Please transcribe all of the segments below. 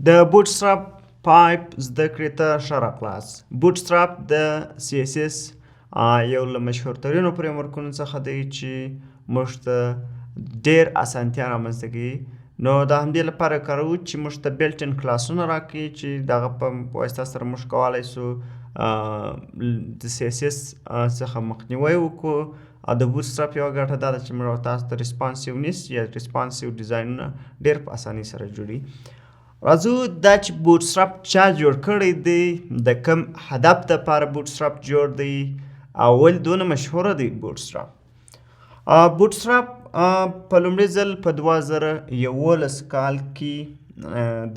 د بوټسټراپ پایپ زده کړې ته ښه راغلاست. بوټسټراپ د CSS یو له مشهورترینو فریم څخه دی چې موږ ته ډېر اسانتیا رامنځته کوي. نو د همدې لپاره کاروو چې موږ ته بلټن کلاسونه راکوي چې د هغه په واسطه سره موږ کولی سو د CSS څخه مخنیوی وکړو. او د بوټسټراپ یوه ګټه دا ده چې موږ تاسو ته ریسپانسیونیس یا ریسپانسیو ډیزاینونه ډېر په اسانۍ سره جوړي. راځو دا چې بوټسټراپ چا جوړ کړی دی، د کوم هدف دپاره بوټسټراپ جوړ دی او ولې دونه مشهوره دی بوټسټراپ. بوټسټراپ په لومړي ځل په 2011 کال کې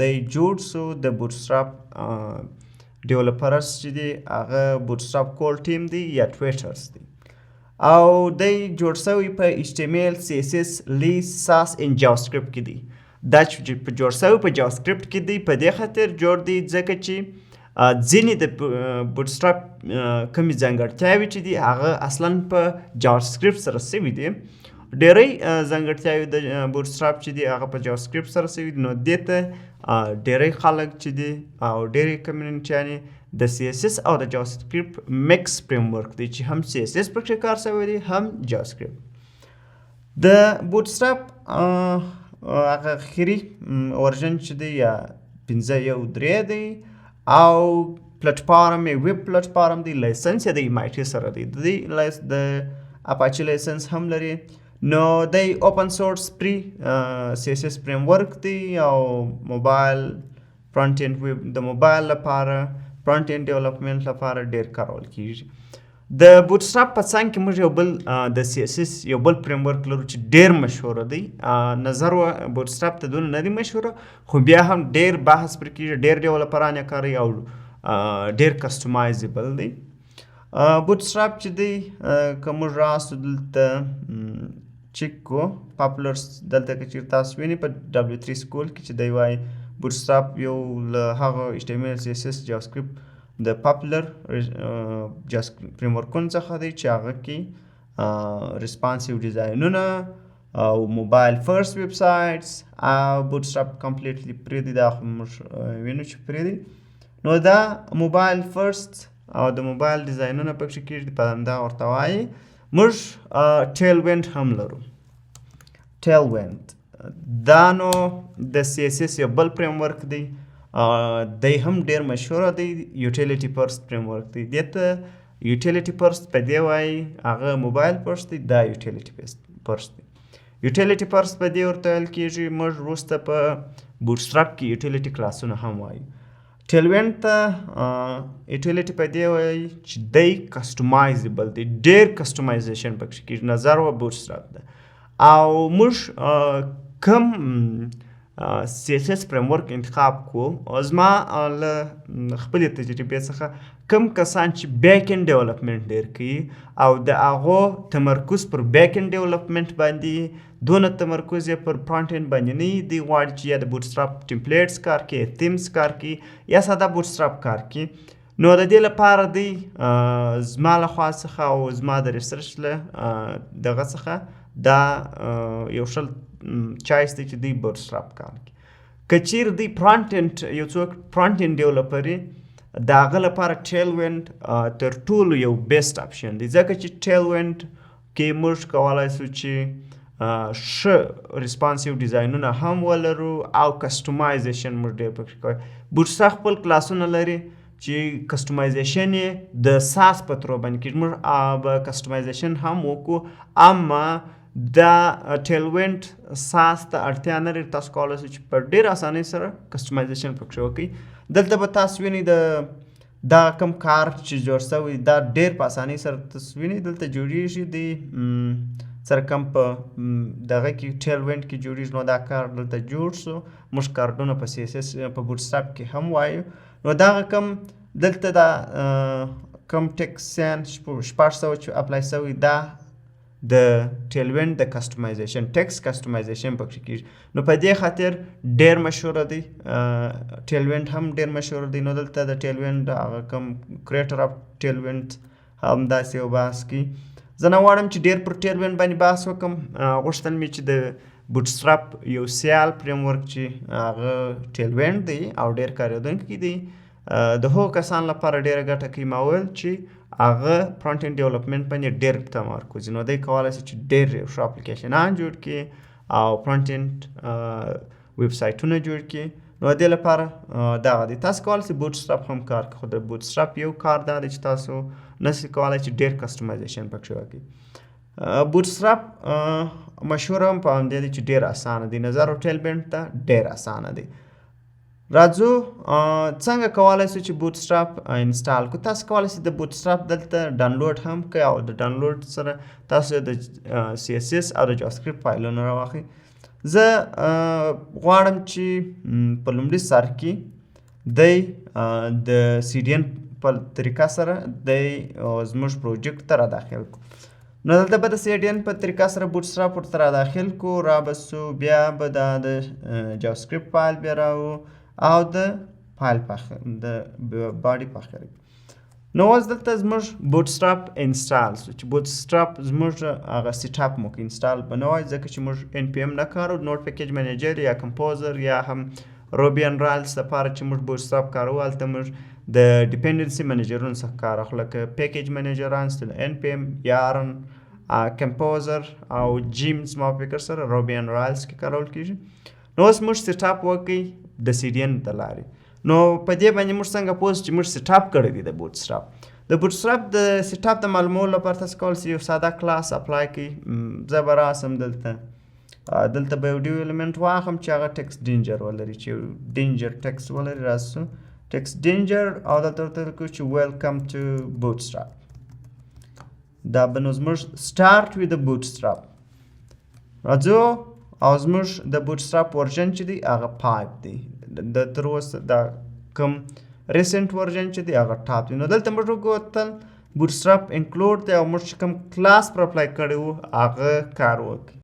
دی جوړ سو. د بوټسټراپ ډیولپرز چې دي هغه بوټسټراپ کور ټیم دی یا ټویټرز دی، او دی جوړ سوی په HTML CSS لیس ساس ان جاواسکرپټ کې دی. دا چې په جوړ سوی په جاواسکرپټ کې دی په دې خاطر جوړ دی ځکه چې ځینې د بوټسټراپ کومې ځانګړتیاوې چې دي هغه اصلا په جاواسکرپټ سره سوي دي. ډېری ځانګړتیاوې د بوټسټراپ چې دي هغه په جاواسکرپټ سره سوي دي. نو دې ته ډېری خلک چې دي او ډېرې کمیونټیانې د CSS او د جاواسکرپټ مکس فریم ورک دی چې هم CSS پکې کار سوی دی هم جاواسکرپټ. د بوټسټراپ هغه اخري ورژن چې دی یا 15.1.3 دی او پلټفارم یې ویب پلټفارم دی. لایسنس یې د MIT سره دی. د اپاچي لایسنس هم لري. نو دی اوپن سورس پری CSS فریم ورک دی او موبایل فرنٹ اینډ ویب د موبایل لپاره فرنٹ اینډ ډیولپمنټ لپاره ډېر کارول کیږي. د بوټسټراپ په څنګ کې موږ یو بل د CSS یو بل فریم ورک لرو چې ډېر مشهوره دی. نظر و بوټسټراپ ته دونه نه دی مشهوره، خو بیا هم ډېر بحث پرې کېږي، ډېر ډیولپران یې کاروي او ډېر کسټمایزیبل دی. بوټسټراپ چې دی که موږ راستو دلته چیک کو پاپولر دلته که چېرې تاسو وینئ په W3 سکول کې چې دی وایي بوټسټراپ یو له هغه HTML CSS جاواسکرپټ د پاپولر فریم ورکونو څخه دی چې هغه کې ریسپانسیو ډیزاینونه او موبایل فرست ویب سایټس او بوټسټراپ کمپلیټلی پرې دی. دا خو موږ وینو چې پرې دی. نو دا موبایل فرست او د موبایل ډیزاینونه پکې کېږي په همدا ورته وایي. موږ ټیل وینډ هم لرو. ټیل وینډ دا نو د CSS یو بل فریم ورک دی. دی هم ډېر مشهوره دی. یوټیلیټي فرست فریم ورک دی. دې ته یوټیلیټي فرست په دې وایي هغه موبایل فرست دی، دا یوټیلیټي فرست دی. یوټیلیټي فرست په دې ورته ویل کېږي. موږ وروسته په بوټسټراپ کې یوټیلیټي کلاسونه هم وایو. ټیل وینډ ته یوټیلیټي په دې وایي چې دی کسټمایزیبل دی، ډېر کسټمایزیشن پکې کېږي. نظر و بوټسټراپ ده او موږ کوم CSS فریم ورک انتخاب کو. زما له خپلې تجربې څخه کوم کسان چې بیک اینډ ډیولپمنټ ډېر کوي او د هغو تمرکز پر بیک اینډ ډیولپمنټ باندې دونه تمرکز یې پر فرنٹ اینډ باندې نه وي، دوی غواړي چې یا د بوټسټراپ ټیمپلیټس کار کوي، تیمز کار کوي یا ساده بوټسټراپ کار کوي. نو د دې لپاره دی زما له خوا څخه او زما د ریسرچ له دغه څخه دا یو ښه چایس دی چې دوی بوټسټراپ کار کوي. که چیرې دوی فرنٹ اینډ یو څوک فرنٹ اینډ ډیولپر یې د هغه لپاره ټیل وینډ تر ټولو یو بیسټ اپشن دی، ځکه چې ټیل وینډ کې موږ کولی سو چې ښه ریسپانسیو ډیزاینونه هم ولرو او کسټمایزیشن موږ ډېر پکې کوی. بوټسټراپ خپل کلاسونه لري چې کسټمایزیشن یې د ساس په ترو باندې کېږي. موږ به کسټمایزیشن هم وکړو، اما دا ټیل وینډ ساس ته اړتیا نه لري. تاسو کولی سئ چې په ډېر اسانۍ سره کسټمایزیشن پکې وکړئ. دلته به تاسو وینئ دا کوم کار چې جوړ سوی دا ډېر په اسانۍ سره تاسو وینئ دلته جوړیږي. د سره کم په دغه کې ټیل وینډ کې جوړیږي. نو دا کار دلته جوړ سو. موږ کارډونه په CSS په بوټسټراپ کې هم وایو. نو دغه کم دلته دا کم ټیکسیان 600 چې اپلای سوی دا د ټیل وینډ د کسټمایزیشن ټیکس کسټمایزیشن پکې کېږي. نو په دې خاطر ډېر مشهوره دی. ټیل وینډ هم ډېر مشهوره دی. نو دلته د ټیل وینډ هغه کوم کریټر اف ټیل وینډ هم داسې یو بحث کوي. زه نه غواړم چې ډېر پر ټیل وینډ باندې بحث وکړم. غوښتل مې چې د بوټسټراپ یو سیال فریم ورک چې هغه ټیلوینډ دی او ډېر کارېدونکی دی. د هغو کسانو لپاره ډېره ګټه کوي ما ویل چې هغه فرانټ اینډ ډیولپمنټ باندې ډېر تمرکز وي. نو دی کولی شي چې ډېر ښه اپلیکیشنان جوړ کړي او فرانټ اینډ ویب سایټونه جوړ کړي. نو دې لپاره دغه دی. تاسو کولی شئ بوټسټراپ هم کار کوي، خو د بوټسټراپ یو کار دا دی چې تاسو نشئ کولی چې ډېر کسټمایزیشن پکې وکړئ. بوټسټراپ مشهور هم په همدې دی چې ډېر اسانه دی، نظر او ټیلوینډ ته ډېر اسانه دی. راځو څنګه کولی شو چې بوټسټراپ انسټال کړو. تاسو کولی شئ د بوټسټراپ دلته ډاونلوډ هم کړئ او د ډاونلوډ سره تاسو د CSS او د جاواسکرپټ فایلونه راواخلئ. زه غواړم چې په لومړي سر کې دی د CDN په طریقه سره دی زموږ پروجیکټ ته را داخل کړو. نو دلته به د CDN په طریقه سره بوټسټراپ ورته را داخل کړو، را به سو بیا به دا د جاواسکرپټ فایل بیا راوړو او د فایل د باډي پاخه. نو اوس دلته زموږ بوټسټراپ انسټال شو چې بوټسټراپ زموږ هغه سیټ اپ مو انسټال به نه وای ځکه چې موږ NPM نه کارو، نوټ پیکیج منیجر یا کمپوزر یا هم روبي ان رایلز لپاره چې موږ بوټسټراپ کارو هلته موږ د ډیپینډنسي منیجرونو څخه کار اخلو لکه پیکیج منیجران NPM یارن کمپوزر او جیمز ما فکر سره روبي ان رایلز کې کارول کیږي. نو اوس موږ سیټ اپ وکړئ د CDN د لارې. نو په دې باندې موږ څنګه پوه چې موږ سیټ اپ کړی دی د بوټسټراپ. د بوټسټراپ د سیټ اپ د معلومولو لپاره تاسو کولی شئ یو ساده کلاس اپلای کړئ. زه به راسم دلته به یو ډیو ایلیمنټ واخلم چې هغه ټکسټ ډینجر ولري، چې ډینجر ټکسټ ولري. راسو ټکسټ ډینجر او دلته ورته لیکو چې ویلکم ټو بوټسټراپ. دا به نو زموږ سټارټ وي د بوټسټراپ. راځو او زموږ د بوټسټراپ ورژن چې دی هغه 5 دی. د تر اوسه دا کوم ریسنټ ورژن چې دی هغه ټاپ دی. نو دلته موږ وکتل بوټسټراپ انکلوډ دی او موږ چې کوم کلاس پر اپلای کړی و هغه کار وکړي.